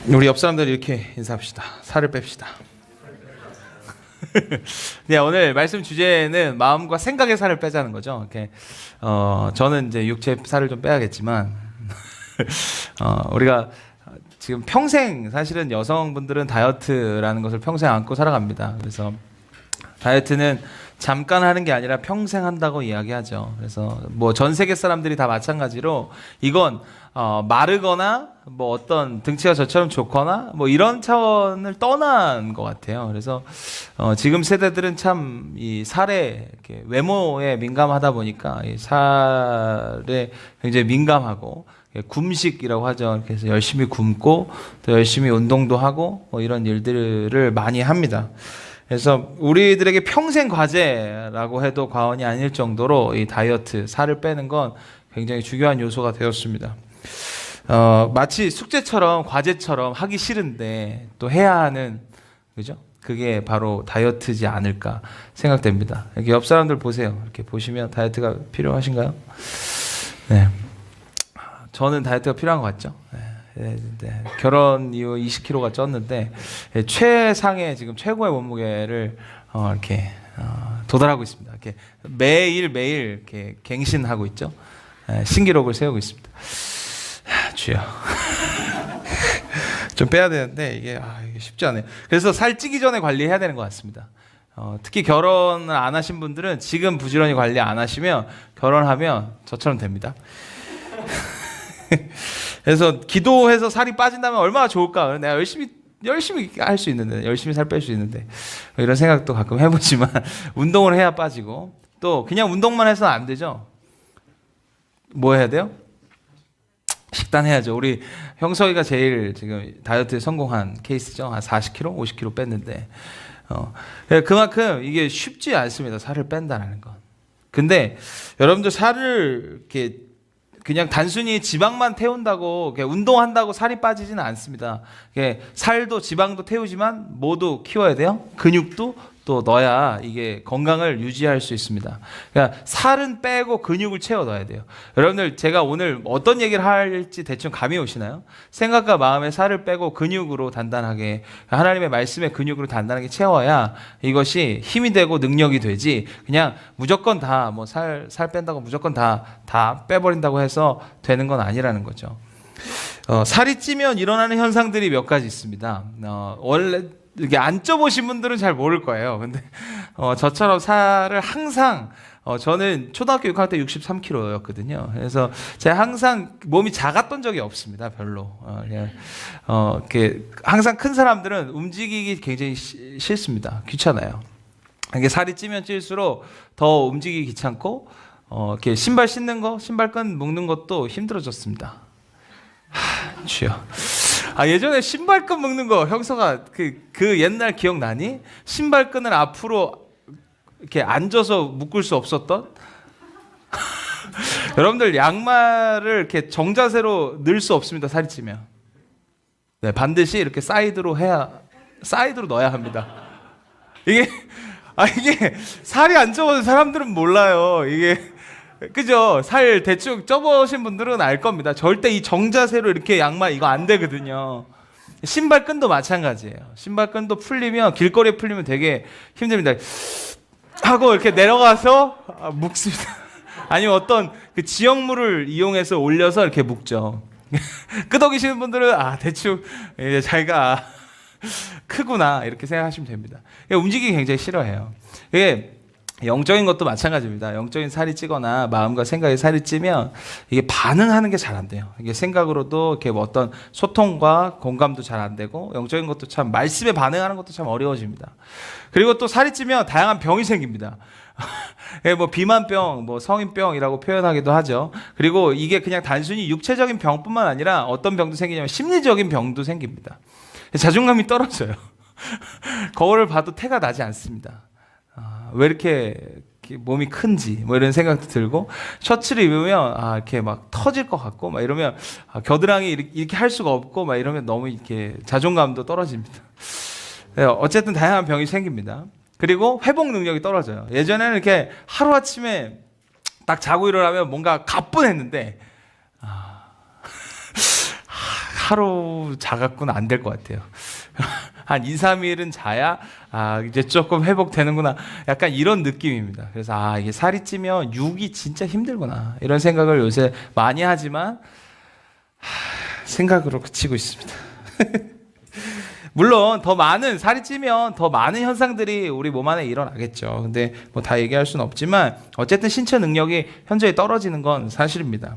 우리 옆 사람들 이렇게 인사합시다. 살을 뺍시다. 네, 오늘 말씀 주제는 마음과 생각의 살을 빼자는 거죠. 이렇게 저는 이제 육체 살을 좀 빼야겠지만 우리가 지금 평생 사실은 여성분들은 다이어트라는 것을 평생 안고 살아갑니다. 그래서 다이어트는 잠깐 하는 게 아니라 평생 한다고 이야기하죠. 그래서 뭐 전 세계 사람들이 다 마찬가지로 이건 마르거나 뭐 어떤 등치가 저처럼 좋거나 뭐 이런 차원을 떠난 것 같아요. 그래서 지금 세대들은 참 이 살에 이렇게 외모에 민감하다 보니까 이 살에 굉장히 민감하고 굶식이라고 하죠. 그래서 열심히 굶고 또 열심히 운동도 하고 뭐 이런 일들을 많이 합니다. 그래서 우리들에게 평생 과제라고 해도 과언이 아닐 정도로 이 다이어트, 살을 빼는 건 굉장히 중요한 요소가 되었습니다. 마치 숙제처럼 과제처럼 하기 싫은데 또 해야 하는, 그죠? 그게 바로 다이어트지 않을까 생각됩니다. 이렇게 옆 사람들 보세요. 이렇게 보시면 다이어트가 필요하신가요? 네. 저는 다이어트가 필요한 것 같죠? 네. 네. 결혼 이후 20kg가 쪘는데 최상의 지금 최고의 몸무게를 이렇게 도달하고 있습니다. 이렇게 매일 이렇게 갱신하고 있죠. 신기록을 세우고 있습니다. 주여. 좀 빼야 되는데 이게 쉽지 않아요. 그래서 살 찌기 전에 관리해야 되는 것 같습니다. 특히 결혼을 안 하신 분들은 지금 부지런히 관리 안 하시면 결혼하면 저처럼 됩니다. 그래서 기도해서 살이 빠진다면 얼마나 좋을까? 내가 열심히 할 수 있는데, 열심히 살 뺄 수 있는데 이런 생각도 가끔 해보지만 운동을 해야 빠지고, 또 그냥 운동만 해서는 안 되죠. 뭐 해야 돼요? 식단 해야죠. 우리 형석이가 제일 지금 다이어트에 성공한 케이스죠. 한 40kg, 50kg 뺐는데 그만큼 이게 쉽지 않습니다. 살을 뺀다는 건. 근데 여러분들 살을 이렇게 그냥 단순히 지방만 태운다고 운동한다고 살이 빠지지는 않습니다. 살도 지방도 태우지만 모두 키워야 돼요. 근육도 또 넣어야 이게 건강을 유지할 수 있습니다. 그러니까 살은 빼고 근육을 채워 넣어야 돼요. 여러분들 제가 오늘 어떤 얘기를 할지 대충 감이 오시나요? 생각과 마음의 살을 빼고 근육으로 단단하게, 하나님의 말씀의 근육으로 단단하게 채워야 이것이 힘이 되고 능력이 되지, 그냥 무조건 다 뭐 살 뺀다고 무조건 다 빼버린다고 해서 되는 건 아니라는 거죠. 살이 찌면 일어나는 현상들이 몇 가지 있습니다. 원래 이게 안 쪄보신 분들은 잘 모를 거예요. 근데 저처럼 살을 항상 저는 초등학교 6학년 때 63kg였거든요. 그래서 제가 항상 몸이 작았던 적이 없습니다. 별로. 이렇게 항상 큰 사람들은 움직이기 굉장히 싫습니다. 귀찮아요. 이게 살이 찌면 찔수록 더 움직이기 귀찮고 이렇게 신발 신는 거, 신발끈 묶는 것도 힘들어졌습니다. 주여. 예전에 신발끈 묶는 거 형서가 그 옛날 기억나니? 신발끈을 앞으로 이렇게 앉아서 묶을 수 없었던? 여러분들 양말을 이렇게 정자세로 넣을 수 없습니다. 살이 찌면. 네, 반드시 이렇게 사이드로 넣어야 합니다. 이게 살이 안 쪄서 사람들은 몰라요. 그죠? 살 대충 쪄보신 분들은 알 겁니다. 절대 이 정자세로 이렇게 양말 이거 안 되거든요. 신발끈도 마찬가지예요. 신발끈도 길거리에 풀리면 되게 힘듭니다. 하고 이렇게 내려가서 묶습니다. 아니면 어떤 그 지역물을 이용해서 올려서 이렇게 묶죠. 끄덕이시는 분들은 대충 자기가 크구나 이렇게 생각하시면 됩니다. 움직이기 굉장히 싫어해요. 이게 영적인 것도 마찬가지입니다. 영적인 살이 찌거나 마음과 생각이 살이 찌면 이게 반응하는 게 잘 안 돼요. 이게 생각으로도 이렇게 뭐 어떤 소통과 공감도 잘 안 되고, 영적인 것도 참 말씀에 반응하는 것도 참 어려워집니다. 그리고 또 살이 찌면 다양한 병이 생깁니다. 뭐 비만병, 뭐 성인병이라고 표현하기도 하죠. 그리고 이게 그냥 단순히 육체적인 병뿐만 아니라 어떤 병도 생기냐면 심리적인 병도 생깁니다. 자존감이 떨어져요. 거울을 봐도 태가 나지 않습니다. 왜 이렇게 몸이 큰지 뭐 이런 생각도 들고, 셔츠를 입으면 이렇게 막 터질 것 같고 막 이러면 겨드랑이 이렇게 할 수가 없고 막 이러면 너무 이렇게 자존감도 떨어집니다. 어쨌든 다양한 병이 생깁니다. 그리고 회복 능력이 떨어져요. 예전에는 이렇게 하루아침에 딱 자고 일어나면 뭔가 가뿐했는데 하루 자갖고는 안 될 것 같아요. 한 2, 3일은 자야 이제 조금 회복되는구나. 약간 이런 느낌입니다. 그래서 이게 살이 찌면 육이 진짜 힘들구나. 이런 생각을 요새 많이 하지만 생각으로 그치고 있습니다. 물론 살이 찌면 더 많은 현상들이 우리 몸 안에 일어나겠죠. 근데 뭐 다 얘기할 수는 없지만 어쨌든 신체 능력이 현저히 떨어지는 건 사실입니다.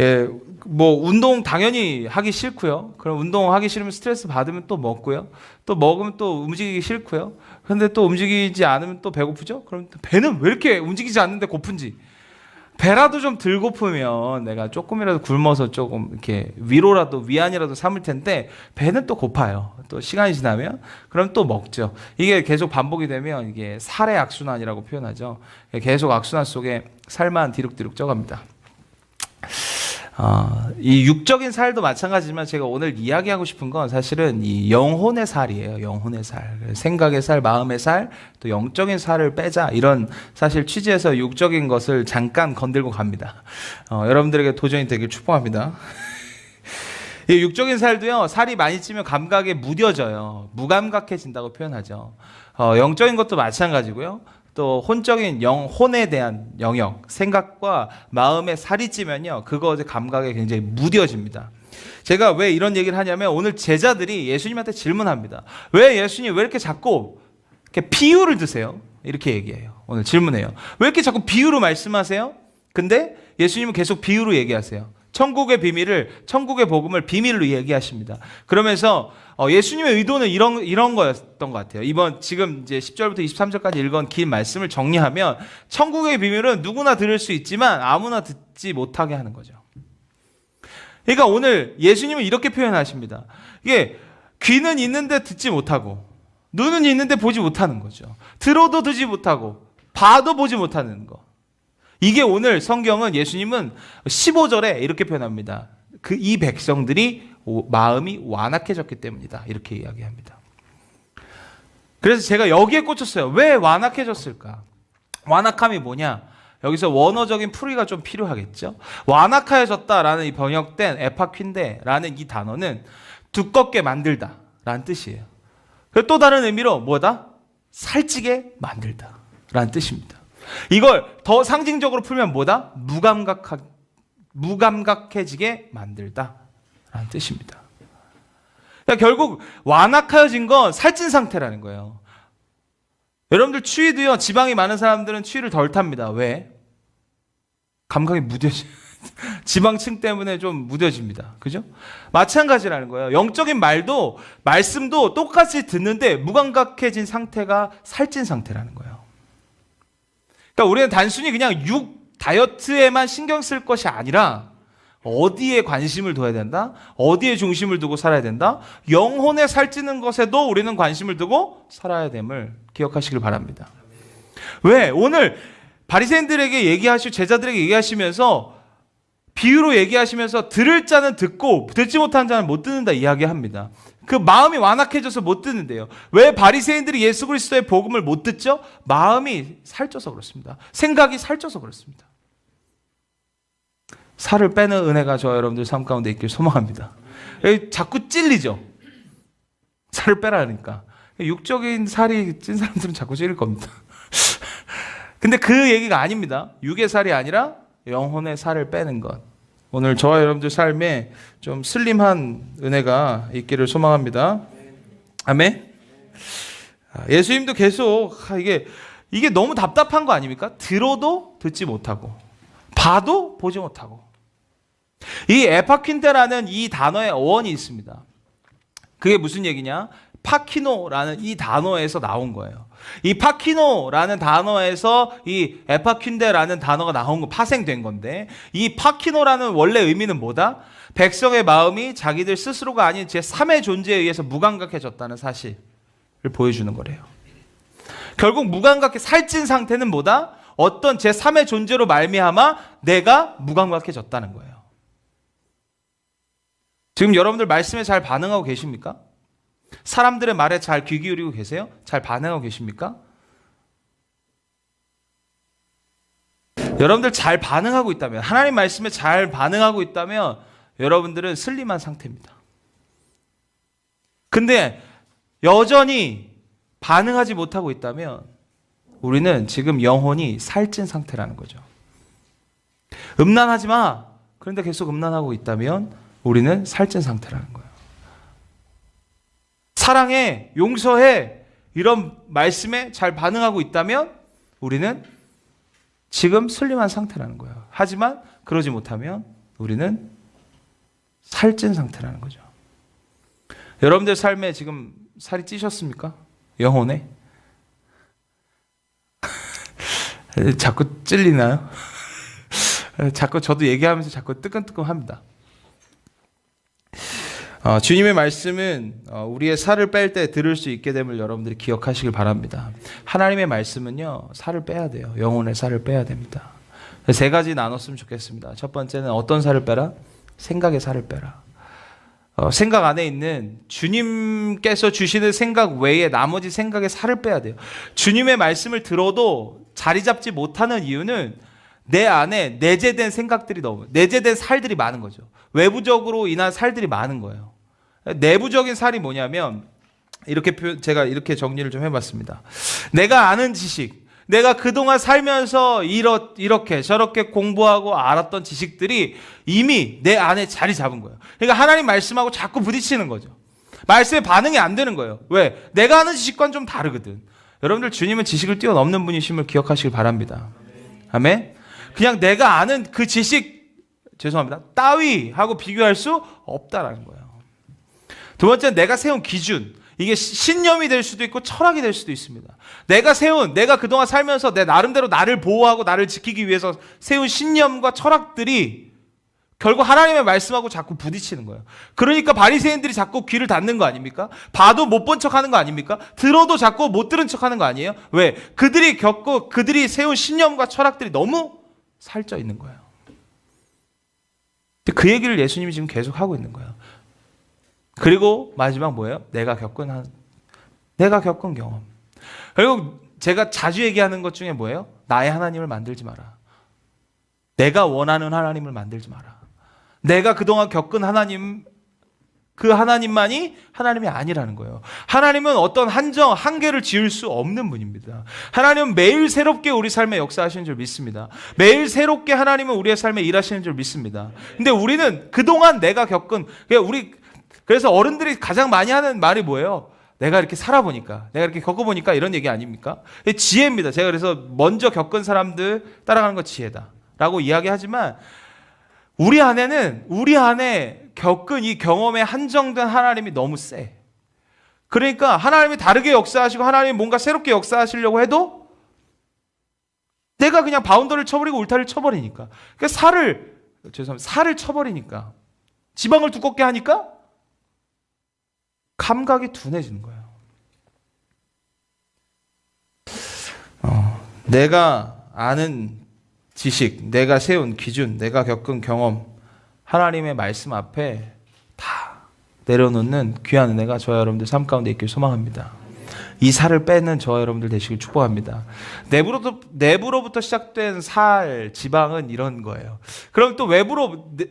예, 뭐 운동 당연히 하기 싫고요. 그럼 운동하기 싫으면 스트레스 받으면 또 먹고요. 또 먹으면 또 움직이기 싫고요. 근데 또 움직이지 않으면 또 배고프죠. 그럼 배는 왜 이렇게 움직이지 않는데 고픈지. 배라도 좀 덜 고프면 내가 조금이라도 굶어서 조금 이렇게 위안이라도 삼을 텐데 배는 또 고파요. 또 시간이 지나면 그럼 또 먹죠. 이게 계속 반복이 되면 이게 살의 악순환이라고 표현하죠. 계속 악순환 속에 살만 뒤룩뒤룩 쪄갑니다. 이 육적인 살도 마찬가지지만 제가 오늘 이야기하고 싶은 건 사실은 이 영혼의 살이에요. 영혼의 살. 생각의 살, 마음의 살, 또 영적인 살을 빼자. 이런 사실 취지에서 육적인 것을 잠깐 건들고 갑니다. 여러분들에게 도전이 되길 축복합니다. 이 육적인 살도요, 살이 많이 찌면 감각에 무뎌져요. 무감각해진다고 표현하죠. 영적인 것도 마찬가지고요. 또 혼적인 영혼에 대한 영역, 생각과 마음에 살이 찌면요, 그것의 감각에 굉장히 무뎌집니다. 제가 왜 이런 얘기를 하냐면 오늘 제자들이 예수님한테 질문합니다. 왜 예수님 왜 이렇게 자꾸 이렇게 비유를 드세요? 이렇게 얘기해요. 오늘 질문해요. 왜 이렇게 자꾸 비유로 말씀하세요? 근데 예수님은 계속 비유로 얘기하세요. 천국의 복음을 비밀로 얘기하십니다. 그러면서 예수님의 의도는 이런 거였던 것 같아요. 지금 이제 10절부터 23절까지 읽은 긴 말씀을 정리하면 천국의 비밀은 누구나 들을 수 있지만 아무나 듣지 못하게 하는 거죠. 그러니까 오늘 예수님은 이렇게 표현하십니다. 이게 귀는 있는데 듣지 못하고 눈은 있는데 보지 못하는 거죠. 들어도 듣지 못하고 봐도 보지 못하는 거. 이게 오늘 성경은 예수님은 15절에 이렇게 표현합니다. 이 백성들이 마음이 완악해졌기 때문이다. 이렇게 이야기합니다. 그래서 제가 여기에 꽂혔어요. 왜 완악해졌을까? 완악함이 뭐냐? 여기서 원어적인 풀이가 좀 필요하겠죠. 완악해졌다라는 이 번역된 에파퀸데라는 이 단어는 두껍게 만들다라는 뜻이에요. 또 다른 의미로 뭐다? 살찌게 만들다라는 뜻입니다. 이걸 더 상징적으로 풀면 뭐다? 무감각해지게 만들다라는 뜻입니다. 그러니까 결국 완악해진 건 살찐 상태라는 거예요. 여러분들 추위도요, 지방이 많은 사람들은 추위를 덜 탑니다. 왜? 감각이 무뎌져요. 지방층 때문에 좀 무뎌집니다. 그죠? 마찬가지라는 거예요. 영적인 말씀도 똑같이 듣는데 무감각해진 상태가 살찐 상태라는 거예요. 그러니까 우리는 단순히 그냥 다이어트에만 신경 쓸 것이 아니라 어디에 관심을 둬야 된다? 어디에 중심을 두고 살아야 된다? 영혼에 살찌는 것에도 우리는 관심을 두고 살아야 됨을 기억하시길 바랍니다. 왜? 오늘 바리새인들에게 얘기하시고 제자들에게 얘기하시면서 비유로 얘기하시면서 들을 자는 듣고 듣지 못하는 자는 못 듣는다 이야기합니다. 그 마음이 완악해져서 못 듣는데요. 왜 바리새인들이 예수 그리스도의 복음을 못 듣죠? 마음이 살쪄서 그렇습니다. 생각이 살쪄서 그렇습니다. 살을 빼는 은혜가 저와 여러분들 삶 가운데 있길 소망합니다. 자꾸 찔리죠. 살을 빼라니까. 육적인 살이 찐 사람들은 자꾸 찔릴 겁니다. 근데 그 얘기가 아닙니다. 육의 살이 아니라 영혼의 살을 빼는 것. 오늘 저와 여러분들 삶에 좀 슬림한 은혜가 있기를 소망합니다. 아멘. 예수님도 계속 이게 너무 답답한 거 아닙니까? 들어도 듣지 못하고 봐도 보지 못하고. 이 에파퀸데라는 이 단어의 어원이 있습니다. 그게 무슨 얘기냐? 파키노라는 이 단어에서 나온 거예요. 이 파키노라는 단어에서 이 에파퀸데라는 단어가 나온 거, 파생된 건데, 이 파키노라는 원래 의미는 뭐다? 백성의 마음이 자기들 스스로가 아닌 제3의 존재에 의해서 무감각해졌다는 사실을 보여주는 거래요. 결국 살찐 상태는 뭐다? 어떤 제3의 존재로 말미암아 내가 무감각해졌다는 거예요. 지금 여러분들 말씀에 잘 반응하고 계십니까? 사람들의 말에 잘 귀 기울이고 계세요? 잘 반응하고 계십니까? 여러분들 잘 반응하고 있다면, 하나님 말씀에 잘 반응하고 있다면 여러분들은 슬림한 상태입니다. 근데 여전히 반응하지 못하고 있다면 우리는 지금 영혼이 살찐 상태라는 거죠. 음란하지 마. 그런데 계속 음란하고 있다면 우리는 살찐 상태라는 거예요. 사랑해, 용서해, 이런 말씀에 잘 반응하고 있다면 우리는 지금 슬림한 상태라는 거예요. 하지만 그러지 못하면 우리는 살찐 상태라는 거죠. 여러분들 삶에 지금 살이 찌셨습니까? 영혼에? 자꾸 찔리나요? 자꾸 저도 얘기하면서 자꾸 뜨끔뜨끔합니다. 주님의 말씀은 우리의 살을 뺄 때 들을 수 있게 됨을 여러분들이 기억하시길 바랍니다. 하나님의 말씀은요, 살을 빼야 돼요. 영혼의 살을 빼야 됩니다. 세 가지 나눴으면 좋겠습니다. 첫 번째는 어떤 살을 빼라? 생각의 살을 빼라. 생각 안에 있는 주님께서 주시는 생각 외에 나머지 생각의 살을 빼야 돼요. 주님의 말씀을 들어도 자리 잡지 못하는 이유는 내 안에 내재된 생각들이 내재된 살들이 많은 거죠. 외부적으로 인한 살들이 많은 거예요. 내부적인 살이 뭐냐면 제가 이렇게 정리를 좀 해봤습니다. 내가 아는 지식, 내가 그동안 살면서 이렇게 저렇게 공부하고 알았던 지식들이 이미 내 안에 자리 잡은 거예요. 그러니까 하나님 말씀하고 자꾸 부딪히는 거죠. 말씀에 반응이 안 되는 거예요. 왜? 내가 아는 지식과는 좀 다르거든. 여러분들 주님은 지식을 뛰어넘는 분이심을 기억하시길 바랍니다. 아멘? 그냥 내가 아는 그 지식, 죄송합니다, 따위하고 비교할 수 없다라는 거예요. 두 번째는 내가 세운 기준. 이게 신념이 될 수도 있고 철학이 될 수도 있습니다. 내가 그동안 살면서 내 나름대로 나를 보호하고 나를 지키기 위해서 세운 신념과 철학들이 결국 하나님의 말씀하고 자꾸 부딪히는 거예요. 그러니까 바리새인들이 자꾸 귀를 닫는 거 아닙니까? 봐도 못 본 척하는 거 아닙니까? 들어도 자꾸 못 들은 척하는 거 아니에요? 왜? 그들이 세운 신념과 철학들이 너무 살쪄 있는 거예요. 그 얘기를 예수님이 지금 계속 하고 있는 거예요. 그리고 마지막 뭐예요? 내가 겪은 경험. 그리고 제가 자주 얘기하는 것 중에 뭐예요? 나의 하나님을 만들지 마라. 내가 원하는 하나님을 만들지 마라. 내가 그동안 겪은 하나님, 그 하나님만이 하나님이 아니라는 거예요. 하나님은 어떤 한계를 지을 수 없는 분입니다. 하나님은 매일 새롭게 우리 삶에 역사하시는 줄 믿습니다. 매일 새롭게 하나님은 우리의 삶에 일하시는 줄 믿습니다. 근데 우리는 그동안 내가 겪은, 그래서 어른들이 가장 많이 하는 말이 뭐예요? 내가 이렇게 살아보니까, 내가 이렇게 겪어보니까 이런 얘기 아닙니까? 지혜입니다. 제가 그래서 먼저 겪은 사람들 따라가는 거 지혜다 라고 이야기하지만 우리 안에 겪은 이 경험에 한정된 하나님이 너무 세. 그러니까 하나님이 다르게 역사하시고 하나님이 뭔가 새롭게 역사하시려고 해도 내가 그냥 바운더를 쳐버리고 울타리를 쳐버리니까, 그러니까 살을 쳐버리니까, 지방을 두껍게 하니까 감각이 둔해지는 거예요. 내가 아는 지식, 내가 세운 기준, 내가 겪은 경험, 하나님의 말씀 앞에 다 내려놓는 귀한 은혜가 저와 여러분들 삶 가운데 있길 소망합니다. 이 살을 빼는 저와 여러분들 되시길 축복합니다. 내부로부터 시작된 살, 지방은 이런 거예요. 그럼 또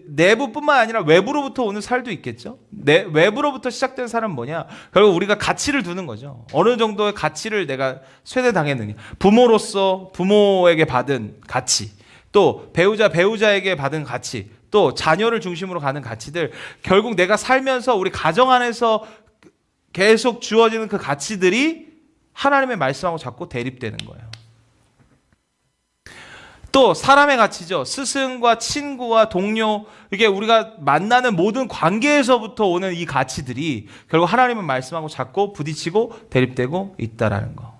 내부뿐만 아니라 외부로부터 오는 살도 있겠죠? 외부로부터 시작된 살은 뭐냐? 결국 우리가 가치를 두는 거죠. 어느 정도의 가치를 내가 쇠뇌당했느냐. 부모로서 부모에게 받은 가치, 또 배우자에게 받은 가치, 또 자녀를 중심으로 가는 가치들, 결국 내가 살면서 우리 가정 안에서 계속 주어지는 그 가치들이 하나님의 말씀하고 자꾸 대립되는 거예요. 또 사람의 가치죠. 스승과 친구와 동료, 이게 우리가 만나는 모든 관계에서부터 오는 이 가치들이 결국 하나님의 말씀하고 자꾸 부딪히고 대립되고 있다라는 거.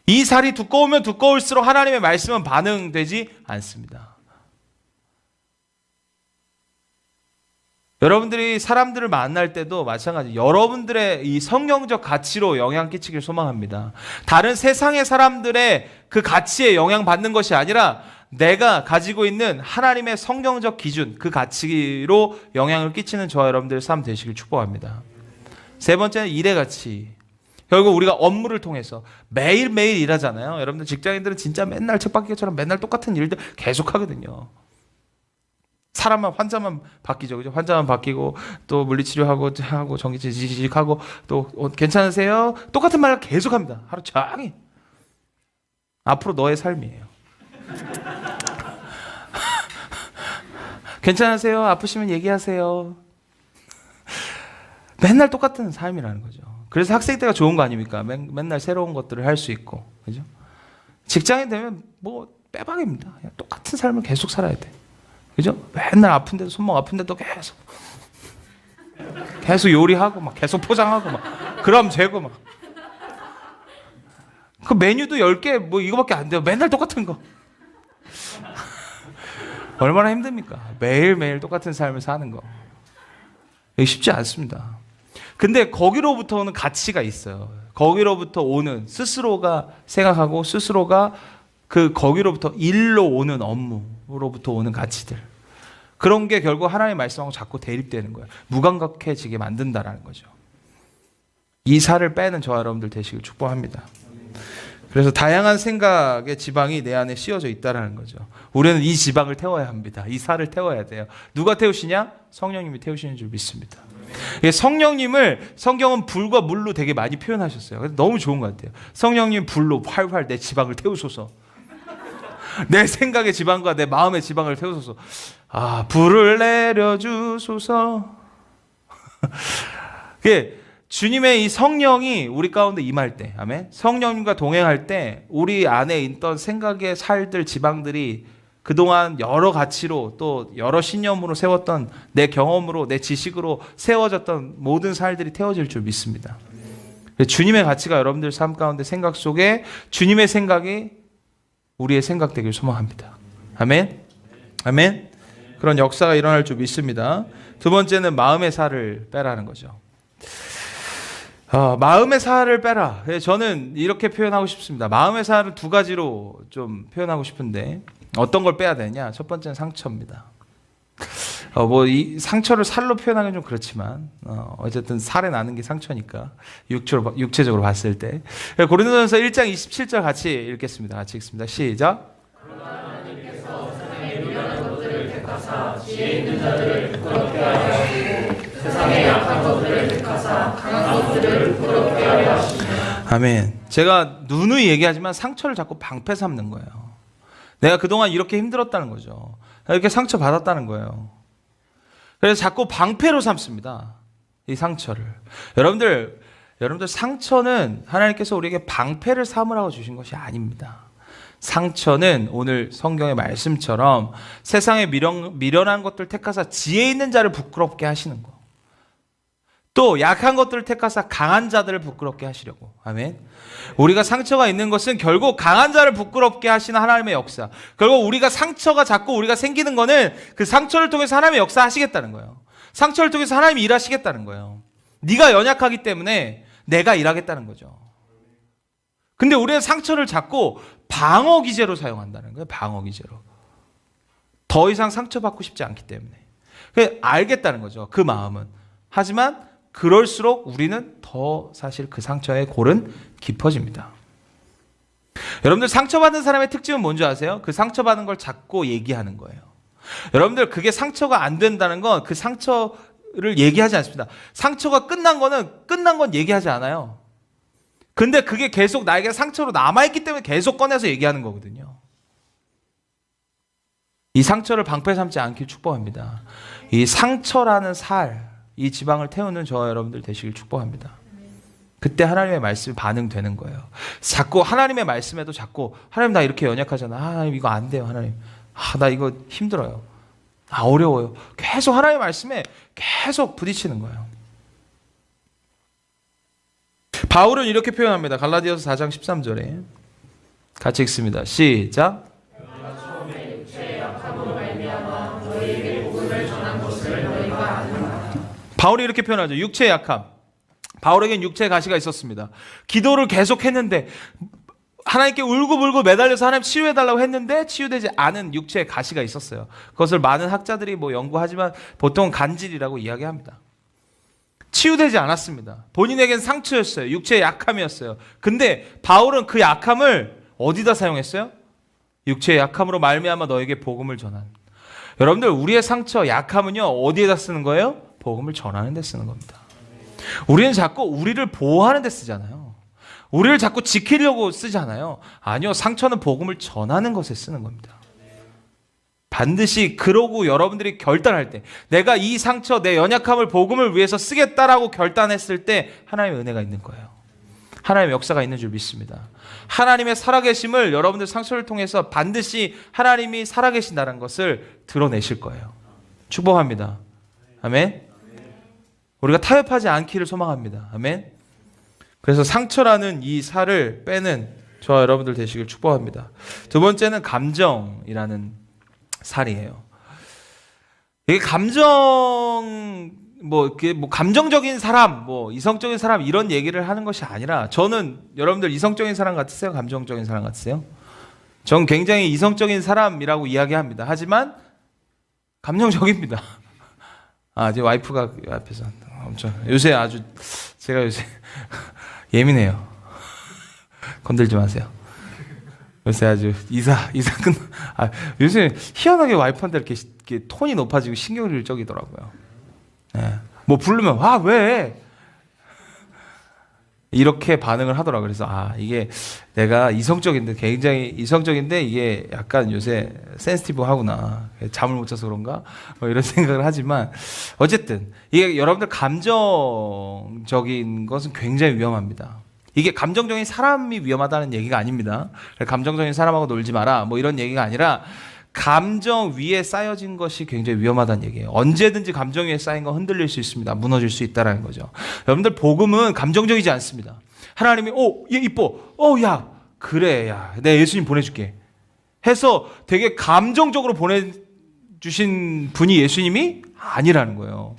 이 살이 두꺼우면 두꺼울수록 하나님의 말씀은 반응되지 않습니다. 여러분들이 사람들을 만날 때도 마찬가지, 여러분들의 이 성경적 가치로 영향 끼치길 소망합니다. 다른 세상의 사람들의 그 가치에 영향받는 것이 아니라 내가 가지고 있는 하나님의 성경적 기준, 그 가치로 영향을 끼치는 저와 여러분들의 삶 되시길 축복합니다. 세 번째는 일의 가치. 결국 우리가 업무를 통해서 매일매일 일하잖아요. 여러분들 직장인들은 진짜 맨날 책박이처럼 맨날 똑같은 일들 계속 하거든요. 사람만 환자만 바뀌죠, 그죠? 환자만 바뀌고 또 물리치료하고 하고 전기치료하고 또 괜찮으세요? 똑같은 말을 계속합니다. 하루 종일. 앞으로 너의 삶이에요. 괜찮으세요? 아프시면 얘기하세요. 맨날 똑같은 삶이라는 거죠. 그래서 학생 때가 좋은 거 아닙니까? 맨날 새로운 것들을 할 수 있고, 그죠? 직장인 되면 뭐 빼박입니다. 그냥 똑같은 삶을 계속 살아야 돼. 그죠? 맨날 아픈데도 손목 아픈데도 계속 요리하고 막 계속 포장하고 막 그럼 재고 막 그 메뉴도 10개 뭐 이거밖에 안 돼요. 맨날 똑같은 거. 얼마나 힘듭니까? 매일매일 똑같은 삶을 사는 거. 이게 쉽지 않습니다. 근데 거기로부터 오는 가치가 있어요. 거기로부터 오는 스스로가 생각하고 스스로가 거기로부터 일로 오는 업무로부터 오는 가치들. 그런 게 결국 하나님의 말씀하고 자꾸 대립되는 거예요. 무감각해지게 만든다라는 거죠. 이 살을 빼는 저와 여러분들 되시길 축복합니다. 그래서 다양한 생각의 지방이 내 안에 씌워져 있다라는 거죠. 우리는 이 지방을 태워야 합니다. 이 살을 태워야 돼요. 누가 태우시냐? 성령님이 태우시는 줄 믿습니다. 성령님을 성경은 불과 물로 되게 많이 표현하셨어요. 너무 좋은 것 같아요. 성령님 불로 활활 내 지방을 태우소서. 내 생각의 지방과 내 마음의 지방을 태우소서. 아, 불을 내려주소서. 주님의 이 성령이 우리 가운데 임할 때, 아멘. 성령님과 동행할 때 우리 안에 있던 생각의 살들, 지방들이 그동안 여러 가치로 또 여러 신념으로 세웠던 내 경험으로 내 지식으로 세워졌던 모든 살들이 태워질 줄 믿습니다. 주님의 가치가 여러분들 삶 가운데 생각 속에 주님의 생각이 우리의 생각 되길 소망합니다. 아멘. 아멘. 그런 역사가 일어날 줄 믿습니다. 두 번째는 마음의 살을 빼라는 거죠. 마음의 살을 빼라. 저는 이렇게 표현하고 싶습니다. 마음의 살을 두 가지로 좀 표현하고 싶은데 어떤 걸 빼야 되냐? 첫 번째는 상처입니다. 이 상처를 살로 표현하기는 좀 그렇지만 어쨌든 살에 나는 게 상처니까 육체적으로 봤을 때 고린도전서 1장 27절 같이 읽겠습니다. 같이 읽습니다. 시작. 하나님께서 세상에 유리한 것들을 택하사 지혜 있는 자들을 부끄럽게 하시고 세상에 약한 것들을 택하사 강한 것들을 부끄럽게 하려 하시며. 아멘. 제가 누누이 얘기하지만 상처를 자꾸 방패 삼는 거예요. 내가 그동안 이렇게 힘들었다는 거죠. 이렇게 상처 받았다는 거예요. 그래서 자꾸 방패로 삼습니다. 이 상처를. 여러분들 상처는 하나님께서 우리에게 방패를 삼으라고 주신 것이 아닙니다. 상처는 오늘 성경의 말씀처럼 세상에 미련한 것들 택하사 지혜 있는 자를 부끄럽게 하시는 거. 또 약한 것들을 택하사 강한 자들을 부끄럽게 하시려고. 아멘. 우리가 상처가 있는 것은 결국 강한 자를 부끄럽게 하시는 하나님의 역사. 결국 우리가 상처가 자꾸 우리가 생기는 거는 그 상처를 통해서 하나님의 역사 하시겠다는 거예요. 상처를 통해서 하나님이 일하시겠다는 거예요. 네가 연약하기 때문에 내가 일하겠다는 거죠. 근데 우리는 상처를 자꾸 방어 기제로 사용한다는 거예요. 방어 기제로. 더 이상 상처받고 싶지 않기 때문에. 알겠다는 거죠. 그 마음은. 하지만 그럴수록 우리는 더 사실 그 상처의 골은 깊어집니다. 여러분들 상처받은 사람의 특징은 뭔지 아세요? 그 상처받은 걸 자꾸 얘기하는 거예요. 여러분들 그게 상처가 안 된다는 건 그 상처를 얘기하지 않습니다. 상처가 끝난 건 얘기하지 않아요. 근데 그게 계속 나에게 상처로 남아있기 때문에 계속 꺼내서 얘기하는 거거든요. 이 상처를 방패 삼지 않길 축복합니다. 이 상처라는 이 지방을 태우는 저와 여러분들 되시길 축복합니다. 그때 하나님의 말씀이 반응되는 거예요. 자꾸 하나님의 말씀에도 자꾸 하나님 나 이렇게 연약하잖아. 하나님 이거 안 돼요. 하나님. 나 이거 힘들어요. 어려워요. 계속 하나님의 말씀에 계속 부딪히는 거예요. 바울은 이렇게 표현합니다. 갈라디아서 4장 13절에 같이 읽습니다. 시작. 바울이 이렇게 표현하죠. 육체의 약함. 바울에겐 육체의 가시가 있었습니다. 기도를 계속 했는데 하나님께 울고불고 매달려서 하나님 치유해달라고 했는데 치유되지 않은 육체의 가시가 있었어요. 그것을 많은 학자들이 연구하지만 보통 간질이라고 이야기합니다. 치유되지 않았습니다. 본인에겐 상처였어요. 육체의 약함이었어요. 근데 바울은 그 약함을 어디다 사용했어요? 육체의 약함으로 말미암아 너에게 복음을 전한. 여러분들 우리의 상처, 약함은요 어디에다 쓰는 거예요? 복음을 전하는 데 쓰는 겁니다. 우리는 자꾸 우리를 보호하는 데 쓰잖아요. 우리를 자꾸 지키려고 쓰잖아요. 아니요, 상처는 복음을 전하는 것에 쓰는 겁니다. 반드시 그러고 여러분들이 결단할 때, 내가 이 상처, 내 연약함을 복음을 위해서 쓰겠다라고 결단했을 때 하나님의 은혜가 있는 거예요. 하나님의 역사가 있는 줄 믿습니다. 하나님의 살아계심을 여러분들 상처를 통해서 반드시 하나님이 살아계신다는 것을 드러내실 거예요. 축복합니다. 아멘. 우리가 타협하지 않기를 소망합니다. 아멘. 그래서 상처라는 이 살을 빼는 저와 여러분들 되시길 축복합니다. 두 번째는 감정이라는 살이에요. 이게 감정적인 사람, 이성적인 사람 이런 얘기를 하는 것이 아니라, 저는 여러분들 이성적인 사람 같으세요? 감정적인 사람 같으세요? 전 굉장히 이성적인 사람이라고 이야기합니다. 하지만 감정적입니다. 제 와이프가 앞에서 엄청 제가 요새 예민해요. 건들지 마세요. 요새 아주 요새 희한하게 와이프한테 이렇게 톤이 높아지고 신경을 적이더라고요. 네. 뭐 부르면 왜? 이렇게 반응을 하더라고요. 그래서 이게 내가 굉장히 이성적인데 이게 약간 요새 센시티브하구나. 잠을 못 자서 그런가? 이런 생각을 하지만 어쨌든 이게 여러분들 감정적인 것은 굉장히 위험합니다. 이게 감정적인 사람이 위험하다는 얘기가 아닙니다. 감정적인 사람하고 놀지 마라 이런 얘기가 아니라, 감정 위에 쌓여진 것이 굉장히 위험하다는 얘기예요. 언제든지 감정 위에 쌓인 건 흔들릴 수 있습니다. 무너질 수 있다는 거죠. 여러분들 복음은 감정적이지 않습니다. 하나님이 얘 이뻐. 야 그래, 내가 예수님 보내줄게 해서 되게 감정적으로 보내주신 분이 예수님이 아니라는 거예요.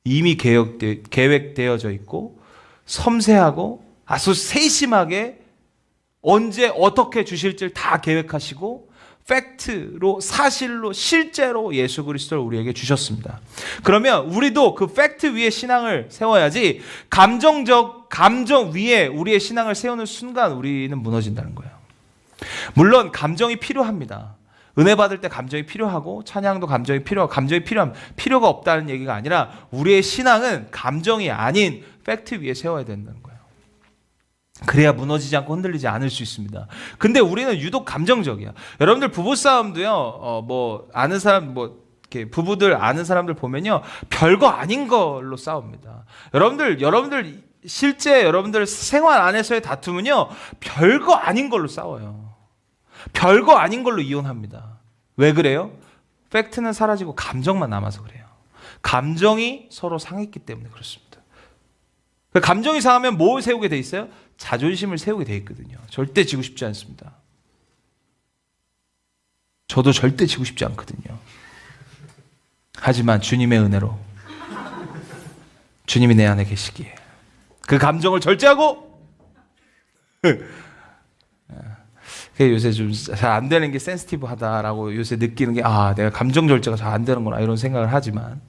이미 계획되어져 있고 섬세하고 아주 세심하게 언제 어떻게 주실지를 다 계획하시고 팩트로, 사실로, 실제로 예수 그리스도를 우리에게 주셨습니다. 그러면 우리도 그 팩트 위에 신앙을 세워야지, 감정 위에 우리의 신앙을 세우는 순간 우리는 무너진다는 거예요. 물론 감정이 필요합니다. 은혜 받을 때 감정이 필요하고 찬양도 감정이 필요가 없다는 얘기가 아니라, 우리의 신앙은 감정이 아닌 팩트 위에 세워야 된다는 거예요. 그래야 무너지지 않고 흔들리지 않을 수 있습니다. 근데 우리는 유독 감정적이야. 여러분들 부부싸움도요, 아는 사람, 이렇게 부부들 아는 사람들 보면요, 별거 아닌 걸로 싸웁니다. 여러분들 실제 여러분들 생활 안에서의 다툼은요, 별거 아닌 걸로 싸워요. 별거 아닌 걸로 이혼합니다. 왜 그래요? 팩트는 사라지고 감정만 남아서 그래요. 감정이 서로 상했기 때문에 그렇습니다. 감정이 상하면 뭘 세우게 돼 있어요? 자존심을 세우게 돼 있거든요. 절대 지고 싶지 않습니다. 저도 절대 지고 싶지 않거든요. 하지만 주님의 은혜로 주님이 내 안에 계시기에 그 감정을 절제하고, 요새 좀 잘 안 되는 게 센시티브하다라고 요새 느끼는 게, 내가 감정 절제가 잘 안 되는구나 이런 생각을 하지만,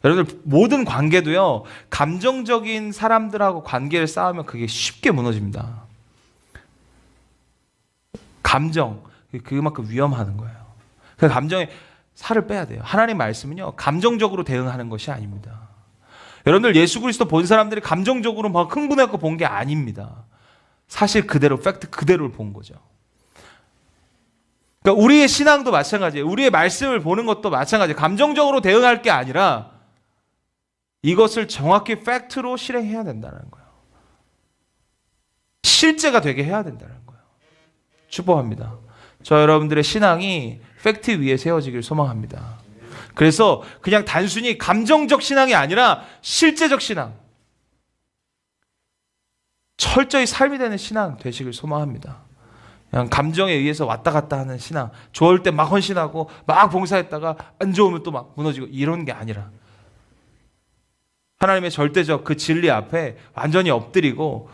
여러분들 모든 관계도요, 감정적인 사람들하고 관계를 쌓으면 그게 쉽게 무너집니다. 감정, 그만큼 위험하는 거예요. 그 감정에 살을 빼야 돼요. 하나님 말씀은요, 감정적으로 대응하는 것이 아닙니다. 여러분들 예수 그리스도 본 사람들이 감정적으로 막 흥분해서 본 게 아닙니다. 사실 그대로, 팩트 그대로를 본 거죠. 그러니까 우리의 신앙도 마찬가지예요. 우리의 말씀을 보는 것도 마찬가지예요. 감정적으로 대응할 게 아니라 이것을 정확히 팩트로 실행해야 된다는 거예요. 실제가 되게 해야 된다는 거예요. 축복합니다. 저 여러분들의 신앙이 팩트 위에 세워지길 소망합니다. 그래서 그냥 단순히 감정적 신앙이 아니라 실제적 신앙, 철저히 삶이 되는 신앙 되시길 소망합니다. 그냥 감정에 의해서 왔다 갔다 하는 신앙, 좋을 때 막 헌신하고 막 봉사했다가 안 좋으면 또 막 무너지고 이런 게 아니라, 하나님의 절대적 그 진리 앞에 완전히 엎드리고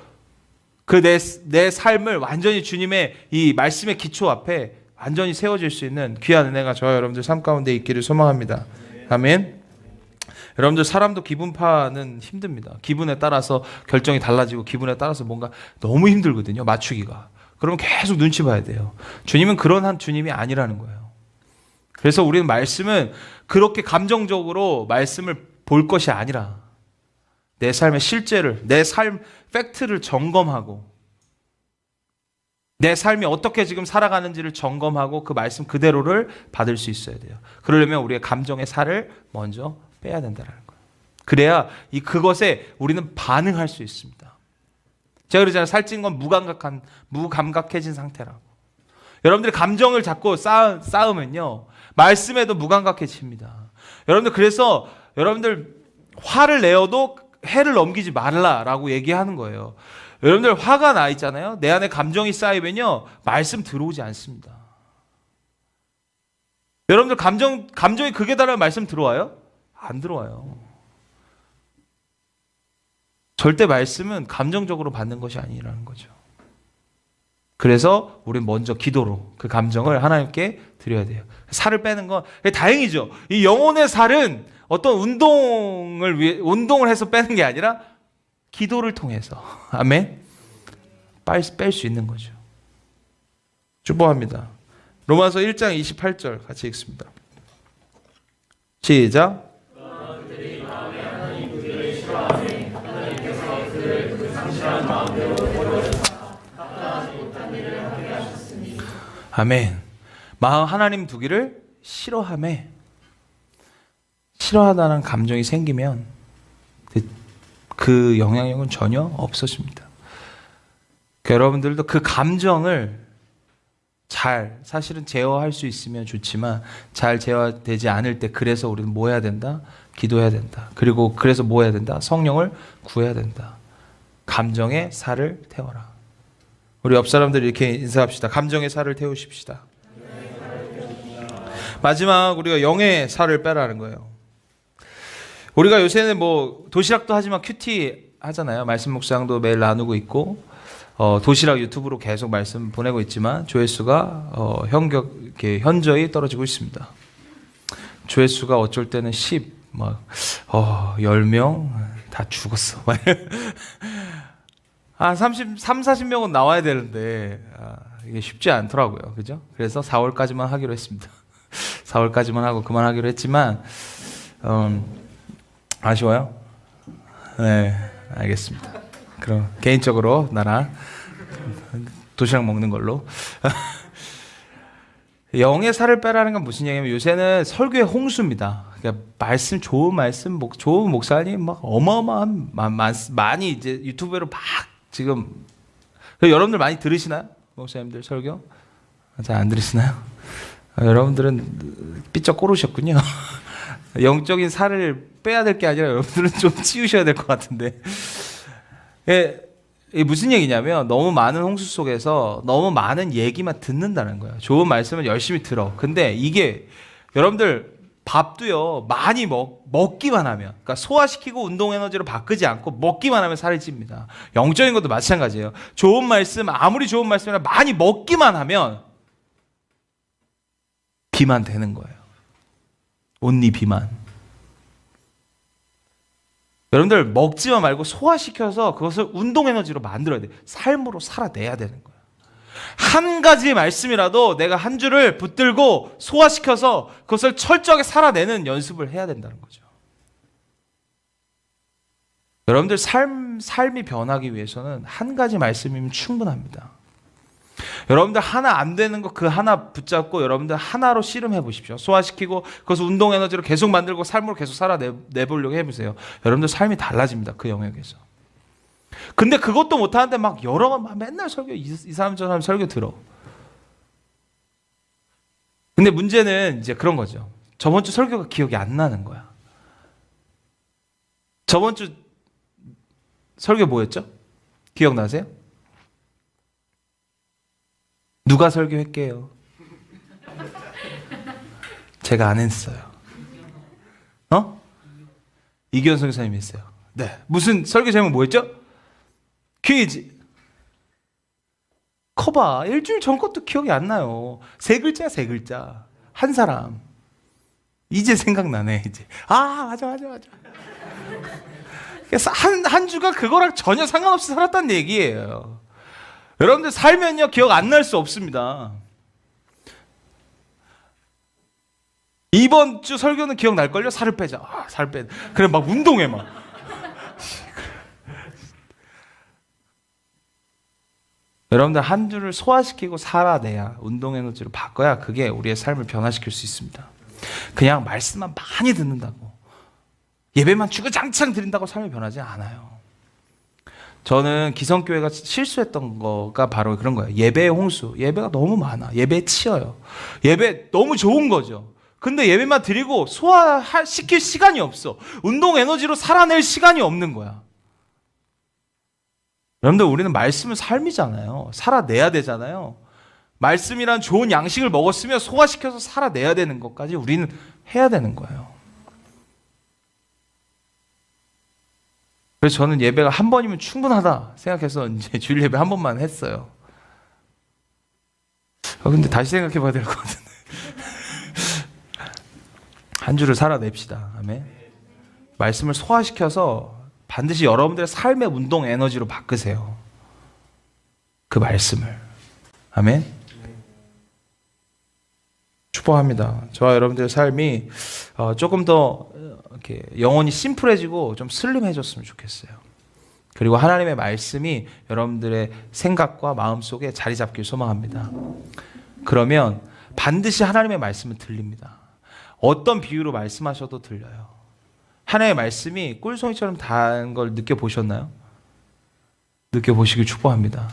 그 내 삶을 완전히 주님의 이 말씀의 기초 앞에 완전히 세워질 수 있는 귀한 은혜가 저와 여러분들 삶 가운데 있기를 소망합니다. 아멘. 여러분들 사람도 기분파는 힘듭니다. 기분에 따라서 결정이 달라지고 기분에 따라서 뭔가 너무 힘들거든요. 맞추기가. 그러면 계속 눈치 봐야 돼요. 주님은 그런 한 주님이 아니라는 거예요. 그래서 우리는 말씀은 그렇게 감정적으로 말씀을 볼 것이 아니라 내 삶의 실제를, 내 삶 팩트를 점검하고 내 삶이 어떻게 지금 살아가는지를 점검하고 그 말씀 그대로를 받을 수 있어야 돼요. 그러려면 우리의 감정의 살을 먼저 빼야 된다는 거예요. 그래야 그것에 우리는 반응할 수 있습니다. 제가 그러잖아요. 살찐 건 무감각해진 상태라고. 여러분들이 감정을 자꾸 쌓으면요, 말씀에도 무감각해집니다. 여러분들, 그래서 여러분들 화를 내어도 해를 넘기지 말라라고 얘기하는 거예요. 여러분들 화가 나 있잖아요. 내 안에 감정이 쌓이면요, 말씀 들어오지 않습니다. 여러분들 감정이 극에 달하면 말씀 들어와요? 안 들어와요. 절대 말씀은 감정적으로 받는 것이 아니라는 거죠. 그래서 우리는 먼저 기도로 그 감정을 하나님께 드려야 돼요. 살을 빼는 건 다행이죠. 이 영혼의 살은 어떤 운동을 해서 빼는 게 아니라 기도를 통해서, 아멘, 뺄 수 있는 거죠. 축복합니다. 로마서 1장 28절 같이 읽습니다. 시작. 아멘. 하나님 두기를 싫어하다는 감정이 생기면 그 영향력은 전혀 없어집니다. 여러분들도 그 감정을 사실은 제어할 수 있으면 좋지만 잘 제어되지 않을 때, 그래서 우리는 뭐 해야 된다? 기도해야 된다. 그리고 그래서 뭐 해야 된다? 성령을 구해야 된다. 감정의 살을 태워라. 우리 옆 사람들 이렇게 인사합시다. 감정의 살을 태우십시다. 마지막, 우리가 영의 살을 빼라는 거예요. 우리가 요새는 도시락도 하지만 큐티 하잖아요. 말씀 묵상도 매일 나누고 있고, 도시락 유튜브로 계속 말씀 보내고 있지만 조회수가 현저히 떨어지고 있습니다. 조회수가 어쩔 때는 10명 다 죽었어. 40명은 나와야 되는데 이게 쉽지 않더라고요. 그죠? 그래서 4월까지만 하기로 했습니다. 4월까지만 하고 그만하기로 했지만 아쉬워요? 네, 알겠습니다. 그럼 개인적으로 나랑 도시락 먹는 걸로. 영의 살을 빼라는 건 무슨 얘기냐면, 요새는 설교의 홍수입니다. 그러니까 좋은 말씀, 좋은 목사님 막 어마어마한 많이 이제 유튜브로 막 지금. 여러분들 많이 들으시나요? 목사님들 설교? 잘 안 들으시나요? 여러분들은 삐쩍 꼬르셨군요. 영적인 살을 빼야 될 게 아니라 여러분들은 좀 치우셔야 될 것 같은데. 이게 무슨 얘기냐면, 너무 많은 홍수 속에서 너무 많은 얘기만 듣는다는 거예요. 좋은 말씀은 열심히 들어. 근데 이게 여러분들 밥도요, 많이 먹기만 하면, 그러니까 소화시키고 운동 에너지로 바꾸지 않고 먹기만 하면 살이 찝니다. 영적인 것도 마찬가지예요. 좋은 말씀, 아무리 좋은 말씀이라 많이 먹기만 하면 비만 되는 거예요. 온리 비만. 여러분들 먹지만 말고 소화시켜서 그것을 운동 에너지로 만들어야 돼요. 삶으로 살아내야 되는 거예요. 한 가지 말씀이라도 내가 한 줄을 붙들고 소화시켜서 그것을 철저하게 살아내는 연습을 해야 된다는 거죠. 여러분들 삶이 변하기 위해서는 한 가지 말씀이면 충분합니다. 여러분들 하나 안 되는 거 그 하나 붙잡고 여러분들 하나로 씨름해 보십시오. 소화시키고 그것을 운동 에너지로 계속 만들고 삶으로 계속 살아내보려고 해보세요. 여러분들 삶이 달라집니다. 그 영역에서. 근데 그것도 못하는데 막 맨날 설교, 이 사람 저 사람 설교 들어. 근데 문제는 이제 그런 거죠. 저번 주 설교가 기억이 안 나는 거야. 저번 주 설교 뭐였죠? 기억나세요? 누가 설교했게요? 제가 안 했어요. 이기현 선생님이 했어요. 네. 무슨 설교 제목 뭐였죠? 퀴즈. 커봐. 일주일 전 것도 기억이 안 나요. 세 글자. 한 사람. 이제 생각나네, 이제. 맞아. 그래서 한 주가 그거랑 전혀 상관없이 살았다는 얘기예요. 여러분들 살면요, 기억 안 날 수 없습니다. 이번 주 설교는 기억날걸요? 살을 빼자. 살 빼. 그래 막 운동해 막. 여러분들 한 주를 소화시키고 살아내야 운동 에너지로 바꿔야 그게 우리의 삶을 변화시킬 수 있습니다. 그냥 말씀만 많이 듣는다고 예배만 주구장창 드린다고 삶이 변하지 않아요. 저는 기성교회가 실수했던 거가 바로 그런 거예요. 예배의 홍수. 예배가 너무 많아. 예배에 치여요. 예배 너무 좋은 거죠. 근데 예배만 드리고 소화시킬 시간이 없어. 운동 에너지로 살아낼 시간이 없는 거야. 여러분들 우리는 말씀은 삶이잖아요. 살아내야 되잖아요. 말씀이란 좋은 양식을 먹었으면 소화시켜서 살아내야 되는 것까지 우리는 해야 되는 거예요. 그래서 저는 예배가 한 번이면 충분하다 생각해서 이제 주일 예배 한 번만 했어요. 근데 다시 생각해 봐야 될 것 같은데. 한 주를 살아냅시다. 아멘. 말씀을 소화시켜서 반드시 여러분들의 삶의 운동 에너지로 바꾸세요. 그 말씀을. 아멘. 축복합니다. 저와 여러분들의 삶이 조금 더 이렇게 영혼이 심플해지고 좀 슬림해졌으면 좋겠어요. 그리고 하나님의 말씀이 여러분들의 생각과 마음 속에 자리 잡길 소망합니다. 그러면 반드시 하나님의 말씀은 들립니다. 어떤 비유로 말씀하셔도 들려요. 하나님의 말씀이 꿀송이처럼 단 걸 느껴보셨나요? 느껴보시길 축복합니다.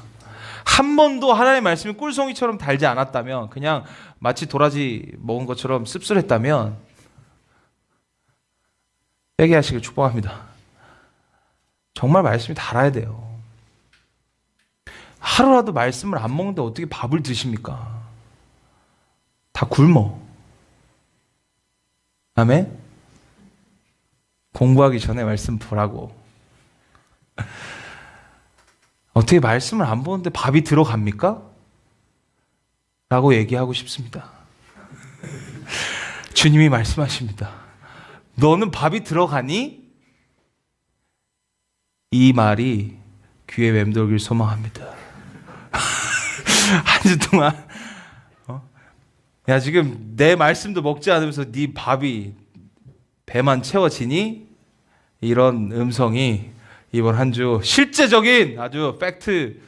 한 번도 하나님의 말씀이 꿀송이처럼 달지 않았다면, 그냥 마치 도라지 먹은 것처럼 씁쓸했다면 빼게 하시길 축복합니다. 정말 말씀이 달아야 돼요. 하루라도 말씀을 안 먹는데 어떻게 밥을 드십니까? 다 굶어. 아멘? 공부하기 전에 말씀 보라고. 어떻게 말씀을 안 보는데 밥이 들어갑니까? 라고 얘기하고 싶습니다. 주님이 말씀하십니다. 너는 밥이 들어가니? 이 말이 귀에 맴돌길 소망합니다. 한 주 동안 야 지금 내 말씀도 먹지 않으면서 네 밥이 배만 채워지니? 이런 음성이 이번 한 주 실제적인 아주 팩트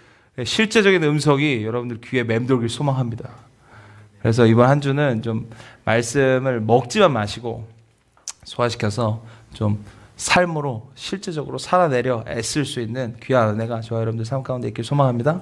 실제적인 음성이 여러분들 귀에 맴돌길 소망합니다. 그래서 이번 한 주는 좀 말씀을 먹지만 마시고 소화시켜서 좀 삶으로 실제적으로 살아내려 애쓸 수 있는 귀한 은혜가 저와 여러분들 삶 가운데 있길 소망합니다.